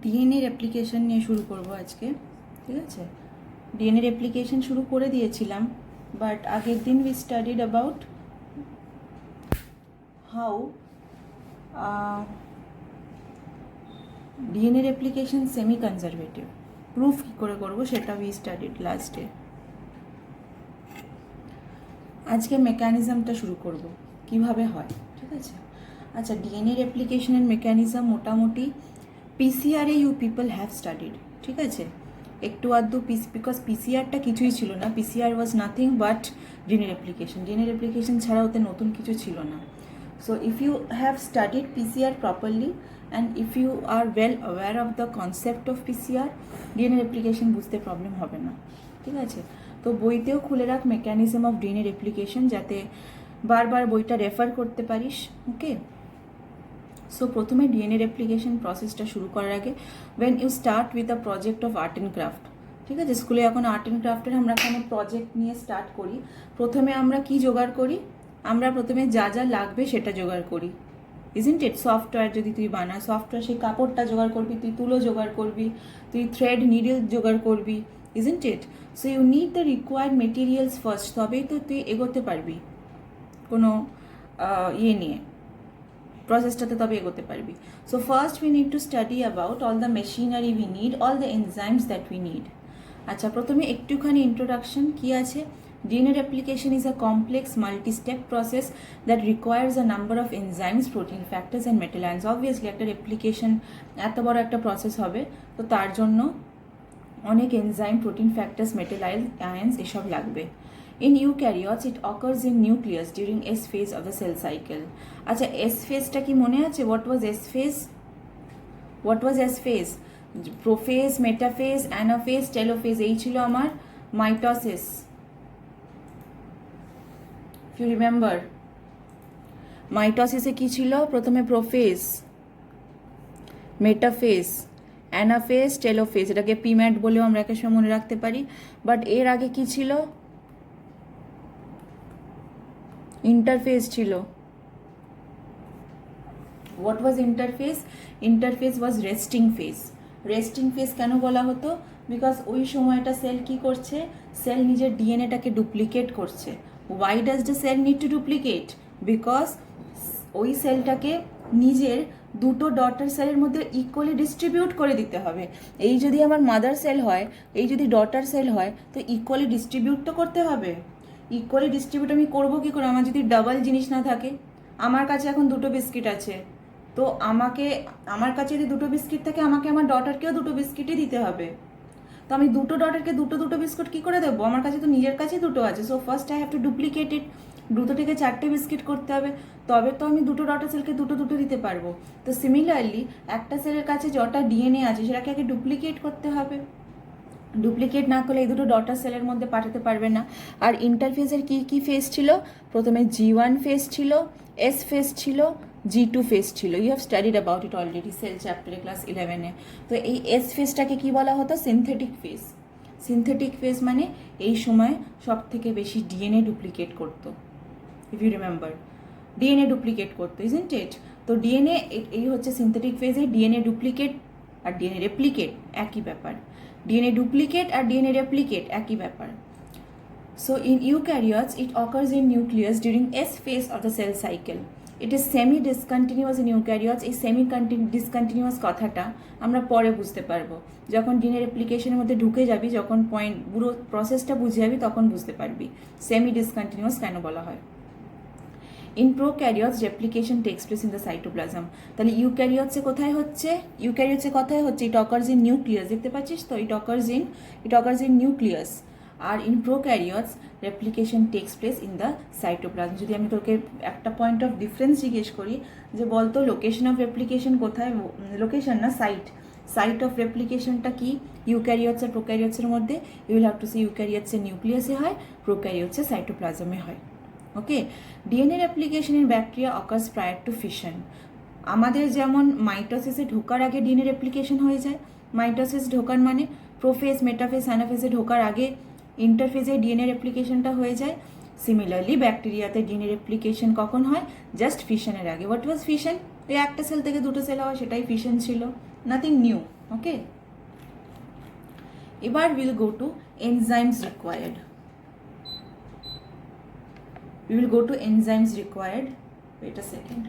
DNA replication নিয়ে শুরু করব আজকে, ঠিক আছে। ডিএনএ রেপ্লিকেশন শুরু করে দিয়েছিলাম, বাট আগের দিন we studied about how DNA replication semi conservative, proof কী করে করবো সেটা উই স্টাডিড লাস্টে। আজকে মেকানিজমটা শুরু করব কিভাবে হয়, ঠিক আছে। আচ্ছা, ডিএনএ রেপ্লিকেশনের মেকানিজম মোটামুটি পিসিআরে ইউ পিপল হ্যাভ স্টাডিড, ঠিক আছে। একটু আধটু বিকজ পিসিআরটা কিছুই ছিল না, PCR was nothing but DNA replication. DNA replication ছাড়া ওতে নতুন কিছু ছিল না। So if you have studied PCR properly and if you are well aware of the concept of PCR, DNA replication বুঝতে প্রবলেম হবে না, ঠিক আছে। তো বইতেও খুলে রাখ মেকানিজম অফ ডিএনএ রেপ্লিকেশন, যাতে বারবার বইটা রেফার করতে পারিস, ওকে। সো প্রথমে ডিএনএ রেপ্লিকেশন প্রসেসটা শুরু করার আগে when you start with a project of art and craft, ঠিক আছে। স্কুলে এখন আর্ট অ্যান্ড ক্রাফটের আমরা কোনো প্রজেক্ট নিয়ে স্টার্ট করি, প্রথমে আমরা কি জোগাড় করি? আমরা প্রথমে যা যা লাগবে সেটা জোগাড় করি, ইজন্ট ইট। সফটওয়্যার যদি তুই বানাস, সফটওয়্যার সেই কাপড়টা জোগাড় করবি, তুই তুলো জোগাড় করবি, তুই থ্রেড নিডল জোগাড় করবি, isn't it. So you need the required materials first, তবেই তো তুই এগোতে পারবি কোনো ইয়ে নিয়ে, প্রসেসটাতে তবে এগোতে পারবি। So first we need to study about all the machinery we need, all the enzymes that we need. আচ্ছা, প্রথমে একটুখানি ইন্ট্রোডাকশন কি আছে। DNA replication is a complex multi-step process that requires a number of enzymes, protein factors and metal ions. Obviously একটা replication এত বড় একটা process হবে, তো তার জন্য অনেক এনজাইম, প্রোটিন ফ্যাক্টরস, মেটাল আয়ন্স এসব লাগবে। In eukaryotes, it occurs in nucleus during S phase of the cell cycle. আচ্ছা, S phase-টা কি মনে আছে? What was S phase? What was S phase? Prophase, metaphase, anaphase, telophase, এই ছিল আমার মাইটোসিস। ইউ রিমেম্বার, মাইটোসিসে কি ছিল? প্রথমে প্রোফেজ, মেটাফেজ, অ্যানাফেজ, টেলোফেজ। এটাকে পিম্যাট বলেও আমরা একে সময় মনে রাখতে পারি। বাট এর আগে কি ছিল? ইন্টারফেজ ছিল। What was interphase? Interphase was resting phase. Resting phase কেন বলা হতো? বিকজ ওই সময়টা সেল কি করছে? সেল নিজের ডিএনএটাকে ডুপ্লিকেট করছে। Why does the cell need to duplicate? Because ওই সেলটাকে নিজের দুটো ডটার সেলের মধ্যে ইকুয়ালি ডিস্ট্রিবিউট করে দিতে হবে। এই যদি আমার মাদার সেল হয়, এই যদি ডটার সেল হয়, তো ইকুয়ালি ডিস্ট্রিবিউট তো করতে হবে। ইকুয়ালি ডিস্ট্রিবিউট আমি করবো কী করে? আমার যদি ডাবল জিনিস না থাকে, আমার কাছে এখন দুটো বিস্কিট আছে, তো আমার কাছে যদি দুটো বিস্কিট থাকে, আমাকে আমার ডটারকেও দুটো বিস্কিটই দিতে হবে। তো আমি দুটো ডটারকে দুটো দুটো বিস্কুট কী করে দেবো? আমার কাছে তো নিজের কাছেই দুটো আছে। So first I have to duplicate it. দুটো থেকে চারটে বিস্কিট করতে হবে, তবে তো আমি দুটো ডটার সেলকে দুটো দুটো দিতে পারবো। তো সিমিলারলি একটা সেলের কাছে যটা ডিএনএ আছে সেটাকে আগে ডুপ্লিকেট করতে হবে। ডুপ্লিকেট না করলে এই দুটো ডটার সেলের মধ্যে পাঠাতে পারবে না। আর ইন্টারফেজের কি কি ফেজ ছিল? প্রথমে G1 ফেজ ছিল, S ফেজ ছিল, G2 ফেজ ছিল। You have studied about it already cell চ্যাপ্টারে ক্লাস 11-এ। তো এই S ফেজটাকে কি বলা হতো? Synthetic phase. সিনথেটিক ফেজ মানে এই সময় সব থেকে বেশি ডিএনএ ডুপ্লিকেট করতো, if you remember. DNA duplicate করতো, ইজন্ট ইট? তো ডিএনএ, এই হচ্ছে সিনথেটিক ফেজে। ডিএনএ ডুপ্লিকেট আর ডিএনএ রেপ্লিকেট একই ব্যাপার। ডিএনএ ডুপ্লিকেট আর ডিএনএ রেপ্লিকেট একই ব্যাপার। So in eukaryotes, it occurs in nucleus during S phase of the cell cycle. It is semi-discontinuous in eukaryotes. এই semi-discontinuous কথাটা আমরা পরে বুঝতে পারবো। যখন ডিএনএ রেপ্লিকেশনের মধ্যে ঢুকে যাবি, যখন পুরো প্রসেসটা বুঝে যাবি, তখন বুঝতে পারবি semi-discontinuous কেন বলা হয়। In prokaryotes, replication takes place in the cytoplasm. তাহলে ইউক্যারিওটসে কোথায় হচ্ছে? ইউক্যারিওটসে কোথায় হচ্ছে? It occurs in nucleus. দেখতে পাচ্ছিস তো? It occurs in nucleus. আর in prokaryotes replication takes place in the cytoplasm. যদি আমি তোকে একটা পয়েন্ট অফ ডিফারেন্স জিজ্ঞেস করি যে বলতো লোকেশন অফ রেপ্লিকেশন কোথায়, লোকেশন না সাইট অফ রেপ্লিকেশনটা কি ইউক্যারিওটস আর প্রোক্যারিওটসের মধ্যে? You will have to see ইউক্যারিওটসের নিউক্লিয়াসে হয়, প্রোক্যারিওটসের সাইটোপ্লাজমে হয়, ওকে। ডিএনএ রেপ্লিকেশনের bacteria occurs prior to fission. আমাদের যেমন মাইটোসিসে ঢোকার আগে ডিএনএ রেপ্লিকেশন হয়ে যায়। মাইটোসিস ঢোকার মানে প্রোফেজ, মেটাফেজ, অ্যানাফেজে ঢোকার আগে ইন্টারফেজে ডিএনএ রেপ্লিকেশনটা হয়ে যায়। সিমিলারলি ব্যাকটেরিয়াতে ডিএনএ রেপ্লিকেশন কখন হয়? জাস্ট ফিশনের আগে। What was fission? ওই একটা সেল থেকে দুটো সেল হওয়া, সেটাই ফিশন ছিল, নাথিং নিউ। ওকে, এবার will go to enzymes required. We will go to enzymes required. Wait a second.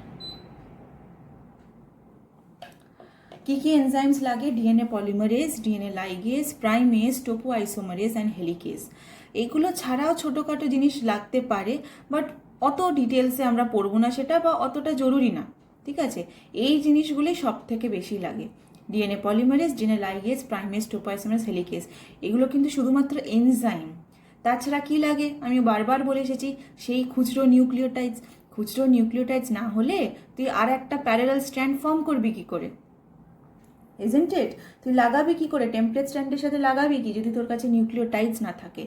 কি কি এনজাইমস লাগে? DNA polymerase, DNA ligase, primase, topoisomerase and helicase. এইগুলো ছাড়াও ছোটোখাটো জিনিস লাগতে পারে, বাট অত ডিটেলসে আমরা পড়বো না সেটা, বা অতটা জরুরি না, ঠিক আছে? এই জিনিসগুলোই সব থেকে বেশি লাগে। DNA polymerase, DNA ligase, primase, topoisomerase, helicase, এগুলো কিন্তু শুধুমাত্র এনজাইম। তাছাড়া কি লাগে? আমি বারবার বলে এসেছি, সেই খুচরো নিউক্লিওটাইডস না হলে তুই আর একটা প্যারালাল স্ট্র্যান্ড ফর্ম করবি কি করে? Isn't it? তুই লাগাবি কি করে? টেমপ্লেট স্ট্র্যান্ডের সাথে লাগাবি কি যদি তোর কাছে নিউক্লিওটাইডস না থাকে?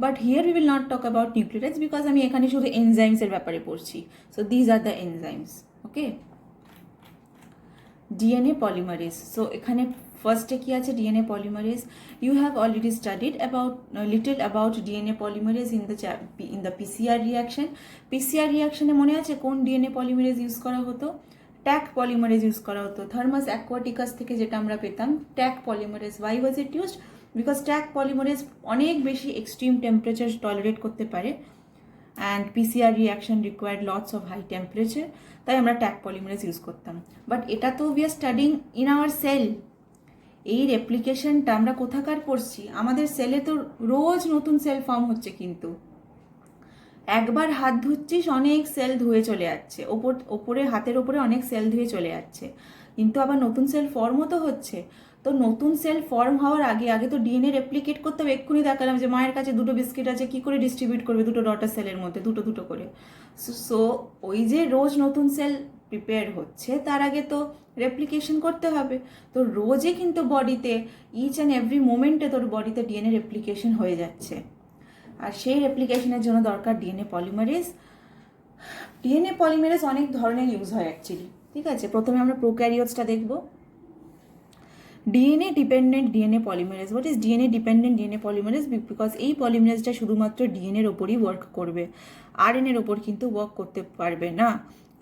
But here we will not talk about nucleotides, because আমি এখানে শুধু এনজাইমসের ব্যাপারে পড়ছি। So these are the enzymes. Okay, DNA polymerase. So এখানে ফার্স্টে কি আছে? DNA polymerase. You have already studied about little about DNA polymerase in the PCR reaction. PCR রিয়াকশনে মনে আছে কোন ডিএনএ পলিমারেজ ইউজ করা হতো? ট্যাক পলিমারেজ ইউজ করা হতো। থার্মাস অ্যাকোয়াটিকাস থেকে যেটা আমরা পেতাম, Taq polymerase. Why was it used? Because Taq polymerase অনেক বেশি এক্সট্রিম টেম্পারেচার টলারেট করতে পারে, and PCR reaction required lots of high temperature, তাই আমরা ট্যাক পলিমারেজ ইউজ করতাম। বাট এটা তো we are studying in our cell. এই রেপ্লিকেশনটা আমরা কোথাকার পড়ছি? আমাদের সেলে তো রোজ নতুন সেল ফর্ম হচ্ছে, কিন্তু একবার হাত ধুচ্ছিস অনেক সেল ধুয়ে চলে যাচ্ছে, ওপরে হাতের ওপরে অনেক সেল ধুয়ে চলে যাচ্ছে, কিন্তু আবার নতুন সেল ফর্মও তো হচ্ছে। তো নতুন সেল ফর্ম হওয়ার আগে তো ডিএনএ রেপ্লিকেট করতে হবে। এক্ষুনি দেখালাম যে মায়ের কাছে দুটো বিস্কিট আছে, কি করে ডিস্ট্রিবিউট করবে দুটো ডটার সেলের মধ্যে দুটো করে? সো ওই যে রোজ নতুন সেল প্রিপেয়ার হচ্ছে, তার আগে তো রেপ্লিকেশন করতে হবে। তো রোজই কিন্তু বডিতে ইচ অ্যান্ড এভরি মোমেন্টে তোর বডিতে ডিএনএ রেপ্লিকেশন হয়ে যাচ্ছে, আর সেই রেপ্লিকেশনের জন্য দরকার ডিএনএ পলিমারেজ। ডিএনএ পলিমারেজ অনেক ধরনের ইউজ হয় অ্যাকচুয়ালি, ঠিক আছে? প্রথমে আমরা প্রোক্যারিওটসটা দেখব। DNA dependent DNA polymerase. What is DNA dependent DNA polymerase? Because এই পলিমারেজটা শুধুমাত্র ডিএনএর ওপরই ওয়ার্ক করবে, আরএনএর ওপর কিন্তু ওয়ার্ক করতে পারবে না।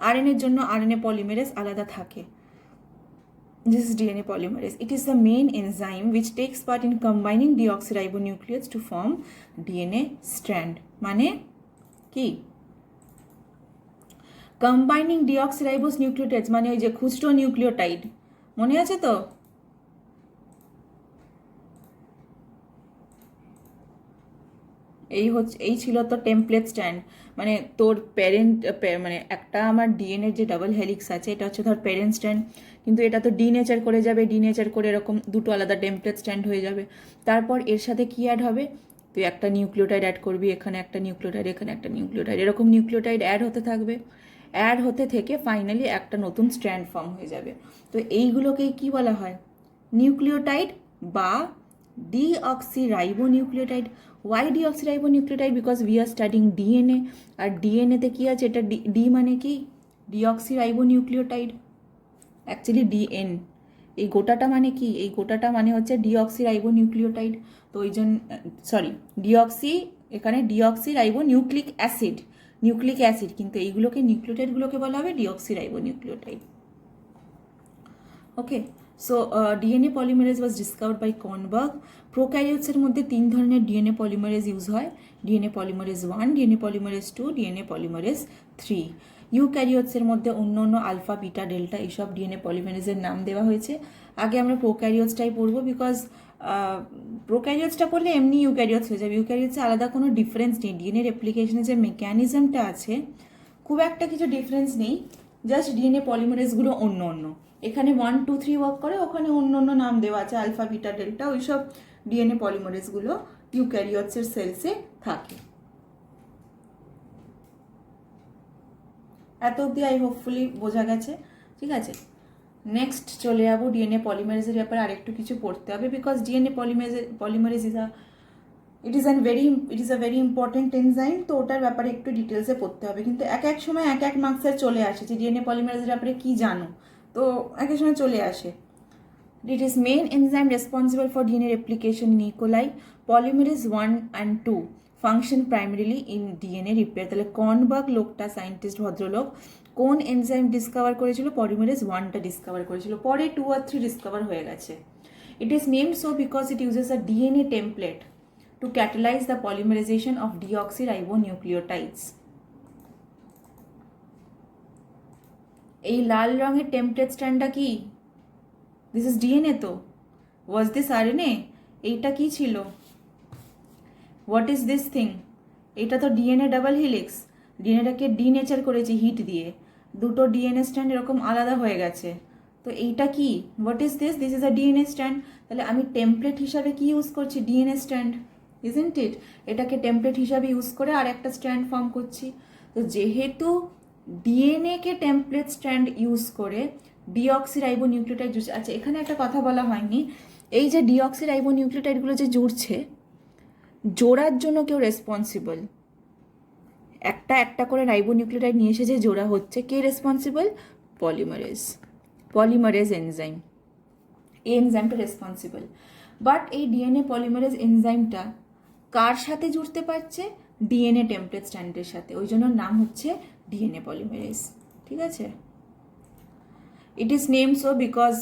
আরএনএর জন্য আরএনএ পলিমারেজ আলাদা থাকে। This is DNA polymerase. It is the main enzyme which takes part in combining deoxyribonucleotides to form DNA strand. মানে কি? কম্বাইনিং ডিঅক্সিরাইবোস নিউক্লিওটাইডস মানে ওই যে খুচরো নিউক্লিওটাইড, মনে আছে তো? এই ছিল তো টেমপ্লেট স্ট্যান্ড, মানে তোর প্যারেন্ট, মানে একটা আমার ডিএনএর যে ডাবল হেলিক্স আছে, এটা হচ্ছে ধর প্যারেন্ট স্ট্যান্ড, কিন্তু এটা তো ডিনেচার করে যাবে, ডিনেচার করে এরকম দুটো আলাদা টেমপ্লেট স্ট্যান্ড হয়ে যাবে। তারপর এর সাথে কি অ্যাড হবে? তুই একটা নিউক্লিওটাইড অ্যাড করবি, এখানে একটা নিউক্লিওটাইড, এখানে একটা নিউক্লিওটাইড, এরকম নিউক্লিওটাইড অ্যাড হতে থাকবে। অ্যাড হতে থেকে ফাইনালি একটা নতুন স্ট্র্যান্ড ফর্ম হয়ে যাবে। তো এইগুলোকেই কি বলা হয়? নিউক্লিওটাইড বা deoxyribonucleotide. Why deoxyribonucleotide? Because we are studying DNA, আর ডিএনএতে কি আছে? এটা ডি মানে কি? Deoxyribonucleotide, actually D N. এই গোটাটা মানে কি? এই গোটাটা মানে হচ্ছে ডিঅক্সিরাইবোনিউক্লিওটাইড। তো ওই জন্য এখানে ডিঅক্সিরাইবোনিউক্লিক অ্যাসিড, কিন্তু এইগুলোকে নিউক্লিওটাইডগুলোকে বলা হবে deoxyribonucleotide. Okay, so DNA polymerase was discovered by Kornberg. প্রোক্যারিওটসের মধ্যে 3 ধরনের ডিএনএ পলিমারেজ ইউজ হয়: DNA polymerase 1, DNA polymerase 2, DNA polymerase 3। ইউক্যারিওটসের মধ্যে অন্য আলফা, বিটা, ডেল্টা এইসব ডিএনএ পলিমারেজের নাম দেওয়া হয়েছে। আগে আমরা প্রোক্যারিওটসটাই পড়বো, বিকজ প্রোক্যারিওটসটা পড়লে এমনি ইউক্যারিওটস হয়ে যাবে। ইউক্যারিওটসে আলাদা কোনো ডিফারেন্স নেই, ডিএনএ রেপ্লিকেশনের যে মেকানিজমটা আছে খুব একটা কিছু ডিফারেন্স নেই, জাস্ট ডিএনএ পলিমারেজগুলো অন্য। এখানে 1, 2, 3 ওয়ার্ক করে, ওখানে অন্য নাম দেওয়া আছে, আলফা, বিটা, ডেল্টা, ওইসব ডিএনএ পলিমারেজগুলো ইউক্যারিওটসের সেলসে থাকে। এত অবধি হোপফুলি বোঝা গেছে, ঠিক আছে? নেক্সট চলে যাবো ডিএনএ পলিমারেজের ব্যাপারে আরেকটু কিছু পড়তে হবে, because DNA polymerase it is a very important enzyme. তো ওটার ব্যাপারে একটু ডিটেলসে পড়তে হবে, কিন্তু এক সময় এক মার্কসের চলে আসে যে ডিএনএ পলিমারেজের ব্যাপারে কি জানো, তো এক সময় চলে আসে। It is main enzyme responsible for DNA replication in E. coli. Polymerase 1 and 2 function primarily in DNA repair. তাহলে কর্নবার্গ লোকটা, সায়েন্টিস্ট ভদ্রলোক, কোন এনজাইম ডিসকভার করেছিল? পলিমারেজ 1টা ডিসকভার করেছিল, পরে 2 আর 3 ডিসকভার হয়ে গেছে। It is named so because it uses a DNA template to catalyze the polymerization of deoxyribonucleotides. এই লাল রঙের টেমপ্লেট স্ট্র্যান্ডটা কি? দিস ইজ ডিএনএ তো। Was this RNA? এইটা কি ছিল? What is this thing? এটা তো ডিএনএ ডাবল হিলিক্স। ডিএনএটাকে ডিনেচার করেছে হিট দিয়ে, দুটো ডিএনএ স্ট্র্যান্ড এরকম আলাদা হয়ে গেছে। তো এইটা কি? What is this? This is a DNA strand. তাহলে আমি টেমপ্লেট হিসাবে কি ইউজ করছি? DNA strand, isn't it? এটাকে টেমপ্লেট হিসাবে ইউজ করে আর একটা স্ট্র্যান্ড ফর্ম করছি। তো যেহেতু ডিএনএকে টেমপ্লেট স্ট্র্যান্ড ইউজ করে ডিঅক্সিরাইবোনিউক্লিওটাইড জুড়ছে। আচ্ছা, এখানে একটা কথা বলা হয়নি, এই যে ডিঅক্সিরাইবোনিউক্লিওটাইডগুলো যে জুড়ছে, জোড়ার জন্য কেউ রেসপন্সিবল? একটা একটা করে রাইবোনিউক্লিওটাইড নিয়ে এসে যে জোড়া হচ্ছে, কে রেসপন্সিবল? Polymerase enzyme. এই এনজাইমটা রেসপন্সিবল। বাট এই ডিএনএ পলিমারেজ এনজাইমটা কার সাথে জুড়তে পারছে? ডিএনএ টেমপ্লেট স্ট্র্যান্ডের সাথে। ওই জন্য নাম হচ্ছে ডিএনএ পলিমারেজ। ঠিক আছে? It is named so because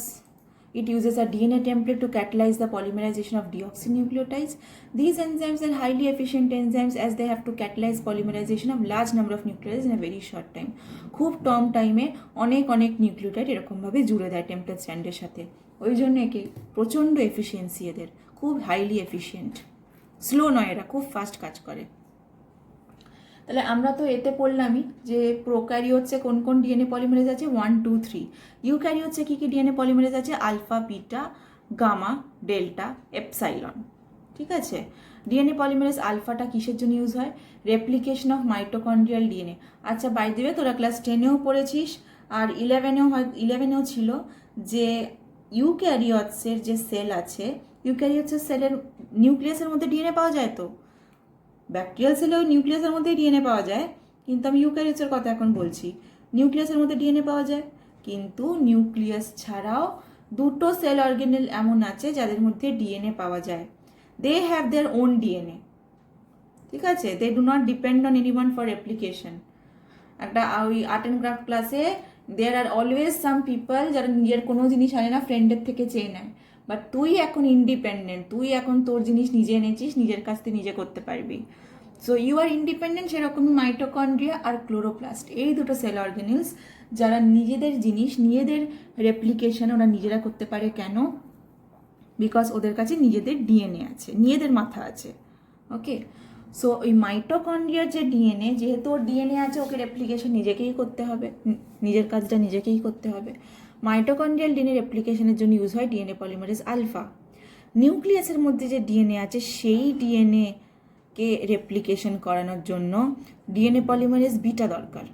it uses a DNA template to catalyze the polymerization of deoxynucleotides. These enzymes are highly efficient enzymes as they have to catalyze polymerization of large number of nucleotides in a very short time. খুব কম টাইমে অনেক অনেক nucleotide এরকমভাবে জুড়ে দেয় template স্ট্র্যান্ডের সাথে। ওই জন্য একে প্রচণ্ড এফিসিয়েন্সি এদের, খুব হাইলি এফিসিয়েন্ট। স্লো নয়, এরা খুব ফাস্ট কাজ করে। তাহলে আমরা তো এতে পড়লামই যে প্রোক্যারিওটসে কোন কোন ডিএনএ পলিমারেজ আছে, 1, 2, 3। ইউক্যারিওটসে কী কী ডিএনএ পলিমারেজ আছে? Alpha, beta, gamma, delta, epsilon. ঠিক আছে? ডিএনএ পলিমারেজ আলফাটা কিসের জন্য ইউজ হয়? Replication of mitochondrial DNA. আচ্ছা, বাই দ্য ওয়ে তোরা ক্লাস 10এও পড়েছিস আর 11এও ছিল যে ইউক্যারিওটসের যে সেল আছে, ইউক্যারিওটসের সেলের নিউক্লিয়াসের মধ্যে ডিএনএ পাওয়া যায় তো। ব্যাকটেরিয়াল সেলেও নিউক্লিয়াসের মধ্যেই ডিএনএ পাওয়া যায়, কিন্তু আমি ইউক্যারিওটসের কথা এখন বলছি। নিউক্লিয়াসের মধ্যে ডিএনএ পাওয়া যায়, কিন্তু নিউক্লিয়াস ছাড়াও দুটো সেল অর্গানেল এমন আছে যাদের মধ্যে ডিএনএ পাওয়া যায়। They have their own DNA. ঠিক আছে? They do not depend on anyone for application. একটা ওই আর্ট অ্যান্ড ক্রাফট ক্লাসে দেয়ার আর অলওয়েজ সাম পিপল যারা নিজের কোনো জিনিস আনে না, ফ্রেন্ডের থেকে চেয়ে নেয়। বাট তুই এখন ইন্ডিপেন্ডেন্ট, তুই এখন তোর জিনিস নিজে এনেছিস, নিজের কাছ থেকে নিজে করতে পারবি। So you are independent. সেরকমই মাইটোকন্ড্রিয়া আর ক্লোরোপ্লাস্ট, এই দুটো সেল অর্গানেলস যারা নিজেদের জিনিস নিজেদের রেপ্লিকেশন ওরা নিজেরা করতে পারে। কেন? বিকজ ওদের কাছে নিজেদের ডিএনএ আছে, নিজেদের মাথা আছে। ওকে, সো ওই মাইটোকন্ড্রিয়ার যে ডিএনএ, যেহেতু ওর ডিএনএ আছে, ওকে রেপ্লিকেশন নিজেকেই করতে হবে, নিজের কাজটা নিজেকেই করতে হবে। মাইটোকন্ড্রিয়াল ডিএনএ রেপ্লিকেশনের জন্য ইউজ হয় ডিএনএ পলিমারেজ আলফা। নিউক্লিয়াসের মধ্যে যে ডিএনএ আছে, সেই ডিএনএ কে রেপ্লিকেশন করানোর জন্য ডিএনএ পলিমারেজ বিটা দরকার।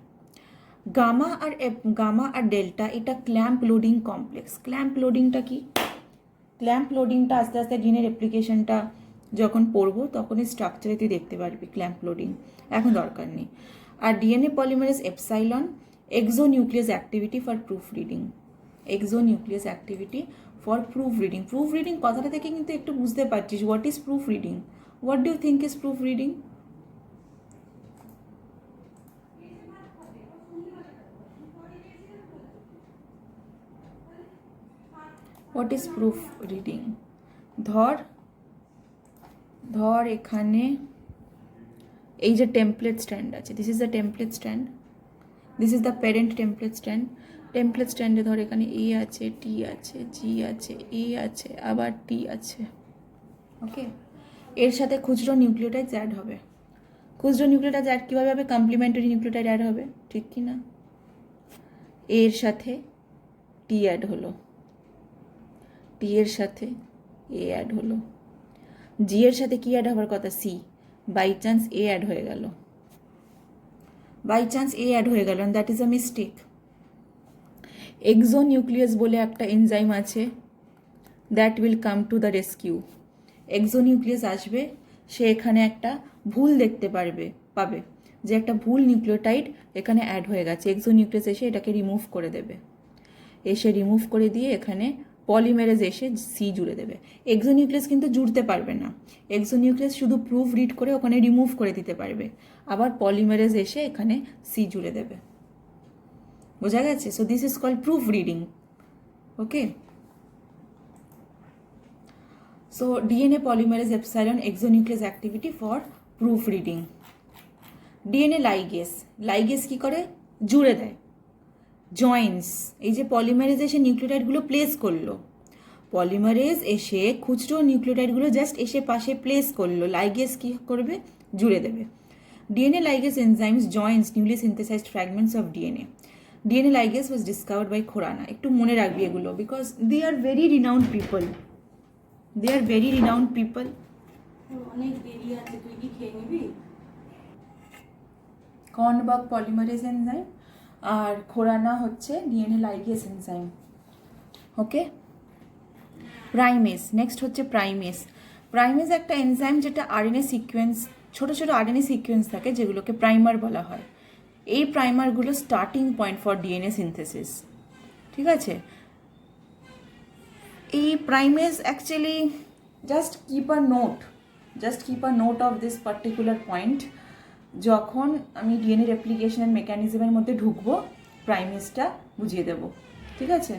গামা আর ডেল্টা এটা ক্ল্যাম্প লোডিং কমপ্লেক্স। ক্ল্যাম্প লোডিংটা কি? ক্ল্যাম্প লোডিংটা আস্তে আস্তে ডিএনএ রেপ্লিকেশনটা যখন পড়বো তখনই স্ট্রাকচারে তুই দেখতে পারবি ক্ল্যাম্প লোডিং, এখন দরকার নেই। আর DNA polymerase epsilon exonuclease activity for proof reading. Exonuclease activity for proof reading. Proof reading কথাটা থেকে কিন্তু একটু বুঝতে পারছিস what is proof reading. What do you think is proofreading? What is proofreading? ধর এখানে এই যে টেমপ্লেট স্ট্যান্ড আছে, this is the template stand, this is the parent template stand. Template স্ট্যান্ডে ধর এখানে এ আছে, টি আছে, জি আছে, এ আছে, আবার টি আছে। ওকে, এর সাথে খুচরো নিউক্লিওটাইড অ্যাড হবে। খুচরো নিউক্লিওটাইড অ্যাড কীভাবে হবে? কমপ্লিমেন্টারি নিউক্লিওটাইড অ্যাড হবে, ঠিক কি না? এর সাথে টি অ্যাড হলো, টি এর সাথে এ অ্যাড হলো, জি এর সাথে কি অ্যাড হওয়ার কথা? C. By chance A add হয়ে গেল, বাই চান্স এ অ্যাড হয়ে গেল, that is a mistake. Exonuclease বলে একটা এনজাইম আছে, that will come to the rescue. Exonuclease আসবে, সে এখানে একটা ভুল দেখতে পাবে যে একটা ভুল নিউক্লিওটাইড এখানে অ্যাড হয়ে গেছে। এক্সোনিউক্লিয়াস এসে এটাকে রিমুভ করে দেবে, এসে রিমুভ করে দিয়ে এখানে পলিমেরেজ এসে সি জুড়ে দেবে। এক্সোনিউক্লিয়াস কিন্তু জুড়তে পারবে না, এক্সোনিউক্লিয়াস শুধু প্রুফ রিড করে ওখানে রিমুভ করে দিতে পারবে, আবার পলিমেরেজ এসে এখানে সি জুড়ে দেবে। বোঝা গেছে? So this is called proof reading. Okay, so DNA polymerase epsilon exonuclease activity for proof reading. DNA ligase কি করে? জুড়ে দেয়, জয়েন্টস। এই যে পলিমারেজ এসে নিউক্লিওটাইডগুলো প্লেস করলো, পলিমারেজ এসে খুচরো নিউক্লিওটাইডগুলো জাস্ট এসে পাশে প্লেস করলো, লাইগেস কি করবে? জুড়ে দেবে। DNA ligase enzymes joints newly synthesized fragments of DNA. DNA ligase was discovered by Khorana. একটু মনে রাখবি এগুলো, because they are very renowned people, অনেক দেরি আছে, তুই কি খেয়ে নিবি? কর্নবার্গ পলিমারেজ এনজাইম আর খোরানা হচ্ছে DNA ligase enzyme. Okay, primase. Next হচ্ছে প্রাইমেস একটা এনজাইম যেটা আরএনএ সিকোয়েন্স, ছোট ছোট আরএনএ সিকোয়েন্স থাকে যেগুলোকে প্রাইমার বলা হয়। এই প্রাইমারগুলো starting point for DNA synthesis. ঠিক আছে, এই primase actually just keep a note of this particular point. যখন আমি ডিএনএ রেপ্লিকেশনের মেকানিজমের মধ্যে ঢুকবো, প্রাইমেসটা বুঝিয়ে দেব। ঠিক আছে,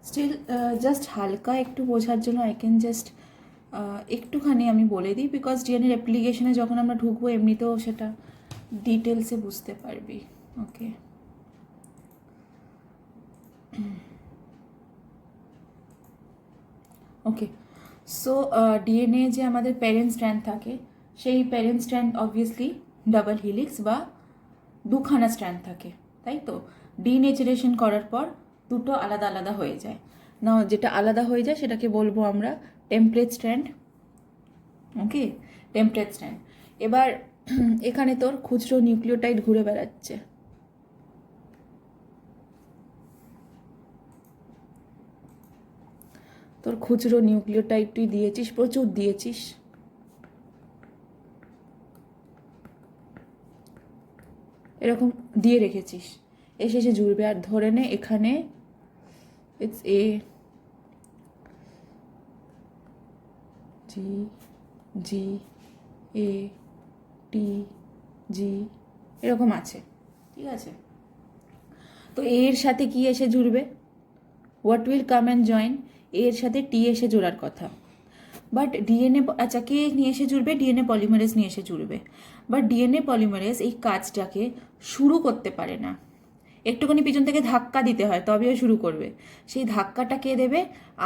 স্টিল জাস্ট হালকা একটু বোঝার জন্য আই ক্যান জাস্ট একটুখানি আমি বলে দিই, বিকজ ডিএনএ রেপ্লিকেশনে যখন আমরা ঢুকবো এমনিতেও সেটা ডিটেলসে বুঝতে পারবি। ওকে, ওকে, সো ডিএনএ যে আমাদের প্যারেন্ট স্ট্র্যান্ড থাকে, সেই parent strand obviously double helix বা দুখানা স্ট্র্যান্ড থাকে, তাই তো? ডিনেচারেশন করার পর দুটো আলাদা আলাদা হয়ে যায় না, যেটা আলাদা হয়ে যায় সেটাকে বলবো আমরা টেমপ্লেট স্ট্র্যান্ড। ওকে, টেমপ্লেট স্ট্র্যান্ড। এবার এখানে তোর খুচরো নিউক্লিওটাইড ঘুরে বেড়াচ্ছে, তোর খুচরো নিউক্লিওটাইড তুই দিয়েছিস, প্রচুর দিয়েছিস। এরকম দিয়ে রেখেছিস, এসে এসে জুড়বে। আর ধরে নে এখানে ইটস এ জি জি এ টি জি এরকম আছে। ঠিক আছে, তো এর সাথে কি এসে জুড়বে? What will come and join? এর সাথে টি এসে জোড়ার কথা। বাট ডিএনএ, আচ্ছা, কে নিয়ে এসে জুড়বে? ডিএনএ পলিমারেজ নিয়ে এসে জুড়বে। বাট ডিএনএ পলিমারেজ এই কাজটাকে শুরু করতে পারে না, একটুখানি পিছন থেকে ধাক্কা দিতে হয় তবেও শুরু করবে। সেই ধাক্কাটা কে দেবে?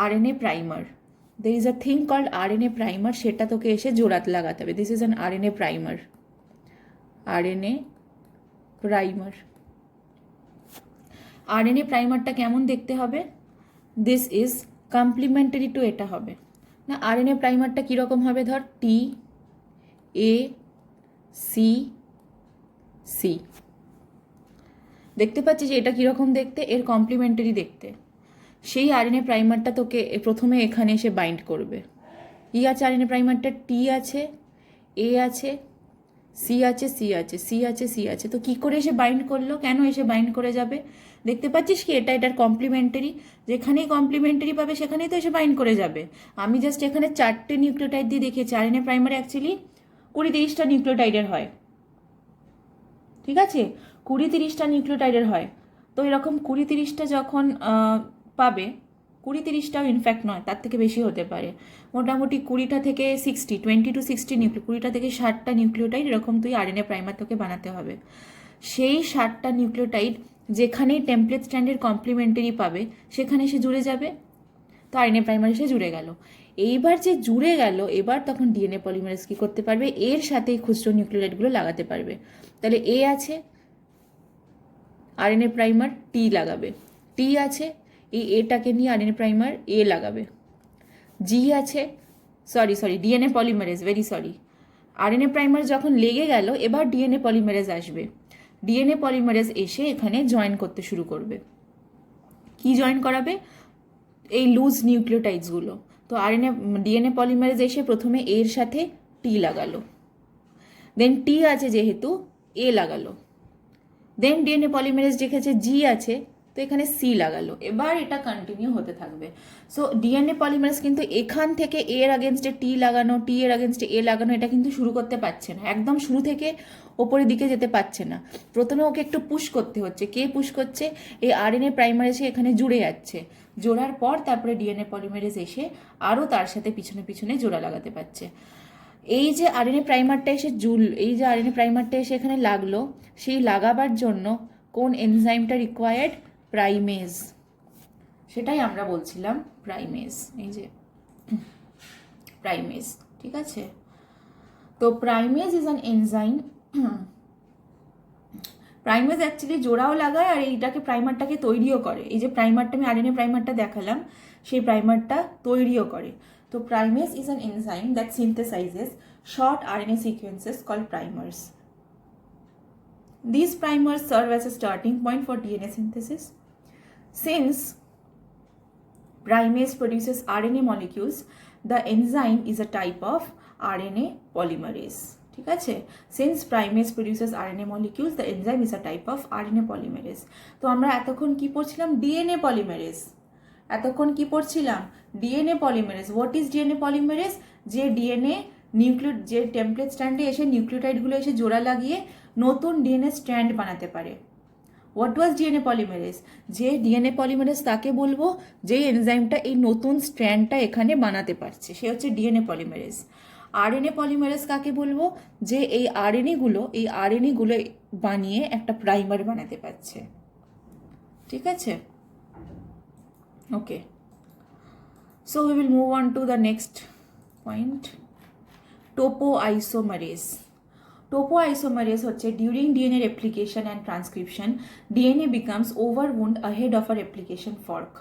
RNA primer. There is a thing called RNA primer, সেটা তোকে এসে জোড়াতে লাগাতে হবে। This is an RNA primer. RNA primer, RNA প্রাইমারটা কেমন দেখতে হবে? দিস ইজ কমপ্লিমেন্টারি টু এটা হবে না। আরএনএ প্রাইমারটা কীরকম হবে? ধর টি এ সি সি, দেখতে পাচ্ছিস এটা কীরকম দেখতে? এর কমপ্লিমেন্টারি দেখতে। সেই আরএনএ প্রাইমারটা তোকে প্রথমে এখানে এসে বাইন্ড করবে। ই আছে আরএনএ প্রাইমারটা, টি আছে, এ আছে, সি আছে, সি আছে, সি আছে, সি আছে। তো কী করে এসে বাইন্ড করলো? কেন এসে বাইন্ড করে যাবে? দেখতে পাচ্ছিস কি এটা এটার কমপ্লিমেন্টারি, যেখানেই কমপ্লিমেন্টারি পাবে সেখানেই তো এসে বাইন্ড করে যাবে। আমি জাস্ট এখানে 4টে নিউক্লিওটাইড দিয়ে দেখিয়েছি। আরএনএ প্রাইমারে অ্যাকচুয়ালি 20-30টা নিউক্লিওটাইডের হয়। ঠিক আছে, 20-30টা নিউক্লিওটাইডের হয়। তো এরকম 20-30টা যখন পাবে, 20-30টাও ইনফ্যাক্ট নয়, তার থেকে বেশি হতে পারে, মোটামুটি 20টা থেকে 60, 20 to 60 20টা থেকে 60টা নিউক্লিওটাইড এরকম তুই আরএনএ প্রাইমার তোকে বানাতে হবে। সেই 60টা নিউক্লিওটাইড যেখানেই টেমপ্লেট স্ট্র্যান্ডের কমপ্লিমেন্টারি পাবে সেখানে সে জুড়ে যাবে। তো আরএনএ প্রাইমার এসে জুড়ে গেল। এইবার যে জুড়ে গেল, এবার তখন ডিএনএ পলিমারেজ কী করতে পারবে? এর সাথেই খুচরো নিউক্লিওটাইডগুলো লাগাতে পারবে। তাহলে এ আছে আরএনএ প্রাইমার, টি লাগাবে। টি আছে, এই এটাকে নিয়ে আরএনএ প্রাইমার এ লাগাবে। জি আছে, sorry DNA polymerase, very sorry. RNA primer যখন লেগে গেল, এবার ডিএনএ পলিমারেজ আসবে। ডিএনএ পলিমারেজ এসে এখানে জয়েন করতে শুরু করবে। কি জয়েন করাবে? এই লুজ নিউক্লিওটাইডসগুলো। তো ডিএনএ পলিমারেজ এসে প্রথমে এর সাথে টি লাগালো, দেন টি আছে যেহেতু এ লাগালো, দেন ডিএনএ পলিমারেজ দেখেছে জি আছে, তো এখানে সি লাগালো, এবার এটা কন্টিনিউ হতে থাকবে। সো ডিএনএ পলিমারেজ কিন্তু এখান থেকে এর আগেনস্টে টি লাগানো, টি এর আগেনস্টে এ লাগানো এটা কিন্তু শুরু করতে পারছে না, একদম শুরু থেকে ওপরের দিকে যেতে পারছে না। প্রথমে ওকে একটু পুশ করতে হচ্ছে। কে পুশ করছে? এই আরএনএ প্রাইমারেজে এখানে জুড়ে যাচ্ছে, জোড়ার পর তারপরে ডিএনএ পলিমারেজ এসে আরও তার সাথে পিছনে পিছনে জোড়া লাগাতে পারছে। এই যে আরএনএ প্রাইমারটা এসে এই যে আরএনএ প্রাইমারটা এসে এখানে লাগলো, সেই লাগাবার জন্য কোন এনজাইমটা রিকোয়ার্ড? প্রাইমেজ। সেটাই আমরা বলছিলাম প্রাইমেজ, এই যে প্রাইমেজ, ঠিক আছে। তো primase is an enzyme. Primase actually জোড়াও লাগায় আর এইটাকে প্রাইমারটাকে তৈরিও করে। এই যে প্রাইমারটা আমি আরএনএ প্রাইমারটা দেখালাম, সেই প্রাইমারটা তৈরিও করে। তো primase is an enzyme that সিনথেসাইজেস short RNA sequences called primers. These primers serve as a starting point for DNA synthesis. Since primase produces RNA molecules, the enzyme is a type of RNA polymerase. ঠিক আছে? Since primase produces RNA molecules, the enzyme is a type of RNA polymerase. তো আমরা এতক্ষণ কি পড়ছিলাম? DNA polymerase. এতক্ষণ কি পড়ছিলাম? DNA polymerase. What is DNA polymerase? যে DNA যে টেমপ্লেট স্ট্র্যান্ডে এসে নিউক্লিওটাইডগুলো এসে জোড়া লাগিয়ে নতুন ডিএনএ স্ট্র্যান্ড বানাতে পারে। What was DNA polymerase? যে ডিএনএ পলিমারেজ তাকে বলবো যে এনজাইমটা এই নতুন স্ট্র্যান্ডটা এখানে বানাতে পারছে, সে হচ্ছে ডিএনএ পলিমারেজ। আরএনএ পলিমারেজ কাকে বলবো? যে এই আরএনএগুলো বানিয়ে একটা প্রাইমার বানাতে পারছে। ঠিক আছে, okay. So we will move on to the next point, topoisomerase. Topoisomerase হচ্ছে during DNA replication and transcription, DNA becomes overwound ahead of a replication fork.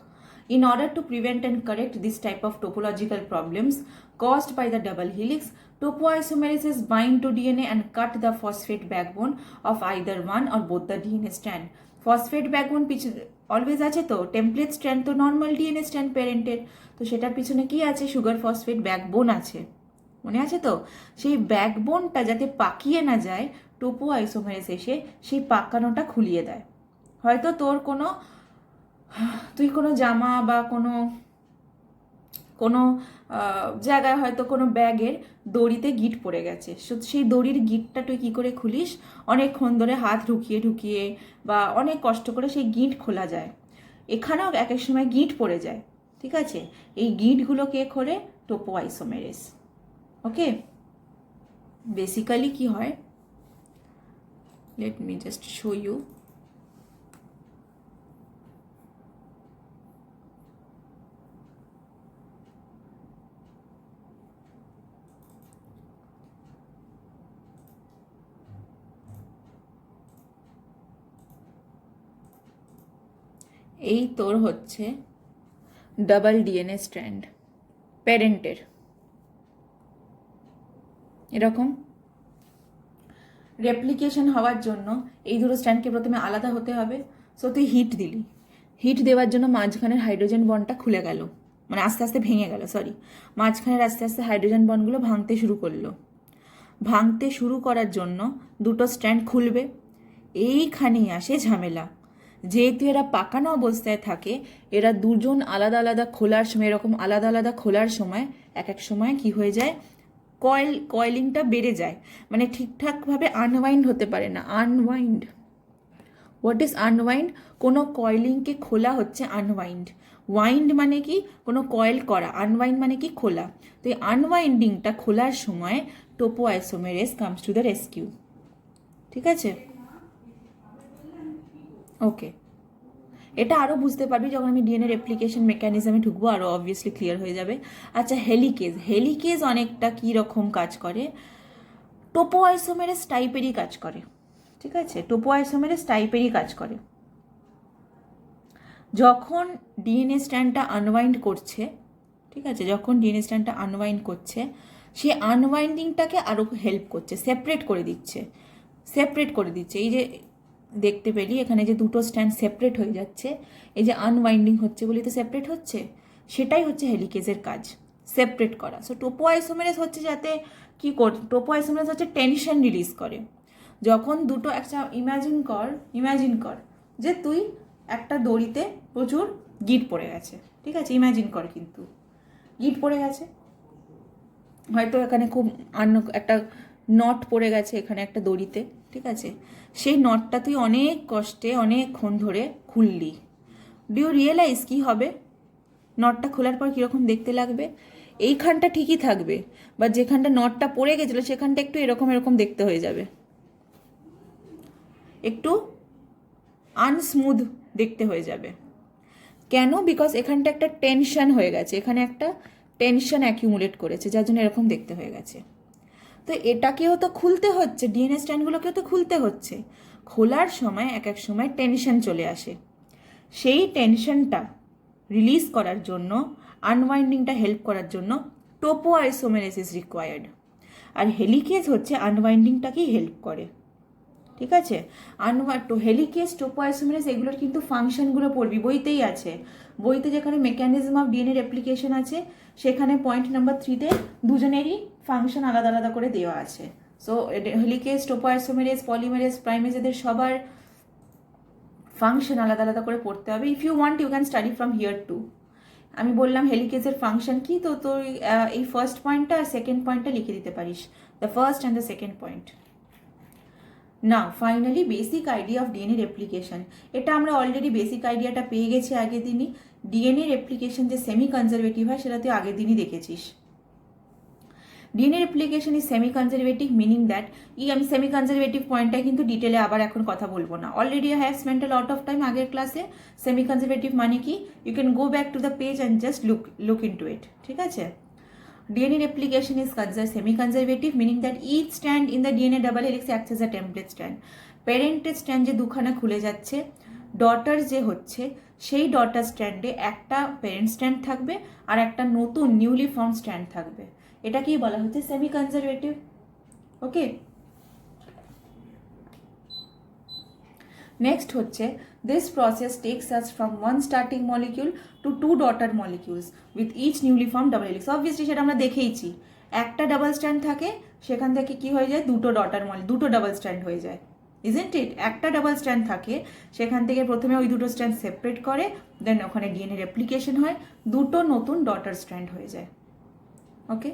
In order to prevent and correct this type of topological problems caused by the double helix, topoisomerases bind to DNA and cut the phosphate backbone of either one or both the DNA strand. Phosphate backbone always আছে তো, template strand তো normal DNA strand প্যারেন্টের, তো সেটার পিছনে কি আছে? Sugar phosphate backbone আছে, মনে আছে তো? সেই ব্যাকবোনটা যাতে পাকিয়ে না যায়, টোপোআইসোমেরেজ এসে সেই পাকানোটা খুলিয়ে দেয়। হয়তো তুই কোনো জামা বা কোনো জায়গায় হয়তো কোনো ব্যাগের দড়িতে গিঁট পড়ে গেছে, সেই দড়ির গিঁটটা তুই কী করে খুলিস? অনেকক্ষণ ধরে হাত ঢুকিয়ে বা অনেক কষ্ট করে সেই গিঁট খোলা যায়। এখানেও এক এক সময় গিঁট পড়ে যায়, ঠিক আছে? এই গিঁটগুলো কে খোলে? টোপোআইসোমেরেজ। ওকে, বেসিক্যালি কি হয়, let me just show you. এই তোর হচ্ছে ডাবল ডিএনএ স্ট্র্যান্ড প্যারেন্টের, এরকম রেপ্লিকেশন হওয়ার জন্য এই দুটো স্ট্র্যান্ডকে প্রথমে আলাদা হতে হবে। সো তুই হিট দিলি, হিট দেওয়ার জন্য মাঝখানের হাইড্রোজেন বন্ডটা খুলে গেল, মানে আস্তে আস্তে ভেঙে গেল, মাঝখানের আস্তে আস্তে হাইড্রোজেন বন্ডগুলো ভাঙতে শুরু করলো। ভাঙতে শুরু করার জন্য দুটো স্ট্র্যান্ড খুলবে, এইখানেই আসে ঝামেলা। যেহেতু এরা পাকানো অবস্থায় থাকে, এরা দুজন আলাদা আলাদা খোলার সময়, এরকম আলাদা আলাদা খোলার সময় এক এক সময় কি হয়ে যায়? কয়েলিংটা বেড়ে যায়, মানে ঠিকঠাকভাবে আনওয়াইন্ড হতে পারে না। Unwind, what is unwind? কোনো কয়েলিংকে খোলা হচ্ছে আনওয়াইন্ড। ওয়াইন্ড মানে কি? কোনো কয়েল করা, আনওয়াইন্ড মানে কি? খোলা। তো এই আনওয়াইন্ডিংটা খোলার সময় টোপোআইসোমেরেজ কামস টু দ্য রেস্কিউ। ঠিক আছে, ওকে। এটা আরও বুঝতে পারবি যখন আমি ডিএনএ রেপ্লিকেশন মেকানিজমে ঢুকবো, আরও অবভিয়াসলি ক্লিয়ার হয়ে যাবে। আচ্ছা, হেলিকেজ অনেকটা কী রকম কাজ করে? টোপোআইসোমেরেজ টাইপেরই কাজ করে, ঠিক আছে? টোপোআইসোমেরেজ টাইপেরই কাজ করে। যখন ডিএনএ স্ট্র্যান্ডটা আনওয়াইন্ড করছে, ঠিক আছে, যখন ডিএনএ স্ট্র্যান্ডটা আনওয়াইন্ড করছে, সে আনওয়াইন্ডিংটাকে আরও হেল্প করছে, সেপারেট করে দিচ্ছে। এই যে দেখতে পেলি এখানে যে দুটো স্ট্র্যান্ড সেপারেট হয়ে যাচ্ছে, এই যে আনওয়াইন্ডিং হচ্ছে বলি তো সেপারেট হচ্ছে, সেটাই হচ্ছে হেলিকেজের কাজ, সেপারেট করা। সো টোপোআইসোমেরেজ হচ্ছে যাতে টোপোআইসোমেরেজ হচ্ছে টেনশন রিলিজ করে। যখন দুটো একটা ইমাজিন কর যে তুই একটা দড়িতে প্রচুর গিট পড়ে গেছে, ঠিক আছে, ইমাজিন কর, কিন্তু গিট পড়ে গেছে, হয়তো এখানে খুব একটা নট পড়ে গেছে এখানে একটা দড়িতে, ঠিক আছে, সেই নটটা তুই অনেক কষ্টে অনেকক্ষণ ধরে খুললি। ডু ইউ রিয়েলাইজ কী হবে? নটটা খোলার পর কীরকম দেখতে লাগবে? এইখানটা ঠিকই থাকবে, বা যেখানটা নটটা পড়ে গেছিলো সেখানটা একটু এরকম এরকম দেখতে হয়ে যাবে, একটু আনস্মুথ দেখতে হয়ে যাবে। কেন? বিকজ এখানটা একটা টেনশন হয়ে গেছে, এখানে একটা টেনশন অ্যাকিউমুলেট করেছে, যার জন্য এরকম দেখতে হয়ে গেছে। তো এটাকেও তো খুলতে হচ্ছে, ডিএনএ স্ট্র্যান্ডগুলোকেও তো খুলতে হচ্ছে। খোলার সময় এক এক সময় টেনশন চলে আসে, সেই টেনশনটা রিলিজ করার জন্য, আনওয়াইন্ডিংটা হেল্প করার জন্য টোপো আইসোমেরেস ইজ রিকোয়ার্ড। আর হেলিকেজ হচ্ছে আনওয়াইন্ডিংটাকেই হেল্প করে, ঠিক আছে। হেলিকেজ, টোপো আইসোমেরেস এগুলোর কিন্তু ফাংশনগুলো পড়বি, বইতেই আছে। বইতে যেখানে মেকানিজম অফ ডিএনএ রেপ্লিকেশন আছে সেখানে পয়েন্ট নাম্বার 3-তে দুজনেরই ফাংশন আলাদা আলাদা করে দেওয়া আছে। So helicase, topo isomerase, polymerase, primase এদের সবার ফাংশন আলাদা আলাদা করে পড়তে হবে। If you want you can study from here too. আমি বললাম হেলিকেজের ফাংশন কি, তো তুই এই ফার্স্ট পয়েন্টটা আর সেকেন্ড পয়েন্টটা লিখে দিতে পারিস, the first and the second point. Now finally basic idea of DNA replication. এটা আমরা অলরেডি বেসিক আইডিয়াটা পেয়ে গেছি আগের দিনই। ডিএনএ রেপ্লিকেশন যে সেমি কনজারভেটিভ হয় সেটা তুই আগের দিনই দেখেছিস। DNA replication is semi conservative, meaning that আমি সেমি কনজারভেটিভ পয়েন্টটা কিন্তু ডিটেলে আবার এখন কথা বলবো না, already I have spent a lot of time আগের ক্লাসে। সেমি কনজারভেটিভ মানে কি, you can go back to the page and just look in to it, ঠিক আছে। DNA replication is semi-conservative, meaning that each strand in the DNA double helix acts as a template strand. Parented strand যে দুখানা খুলে যাচ্ছে, daughter যে হচ্ছে সেই daughter স্ট্র্যান্ডে একটা প্যারেন্ট স্ট্র্যান্ড থাকবে আর একটা নতুন নিউলি ফর্ম স্ট্র্যান্ড থাকবে। এটাকেই বলা হচ্ছে সেমি কনজারভেটিভ। ওকে, নেক্সট হচ্ছে this process takes us from one starting molecule to two daughter molecules with each newly formed double helix. Obviously সেটা আমরা দেখেইছি, একটা ডাবল স্ট্র্যান্ড থাকে সেখান থেকে কি হয়ে যায়, দুটো ডাবল স্ট্র্যান্ড হয়ে যায়, isn't it? একটা ডাবল স্ট্র্যান্ড থাকে সেখান থেকে প্রথমে ওই দুটো স্ট্র্যান্ড সেপারেট করে, দেন ওখানে ডিএনএ রেপ্লিকেশন হয়, দুটো নতুন ডটার স্ট্র্যান্ড হয়ে যায়। ওকে,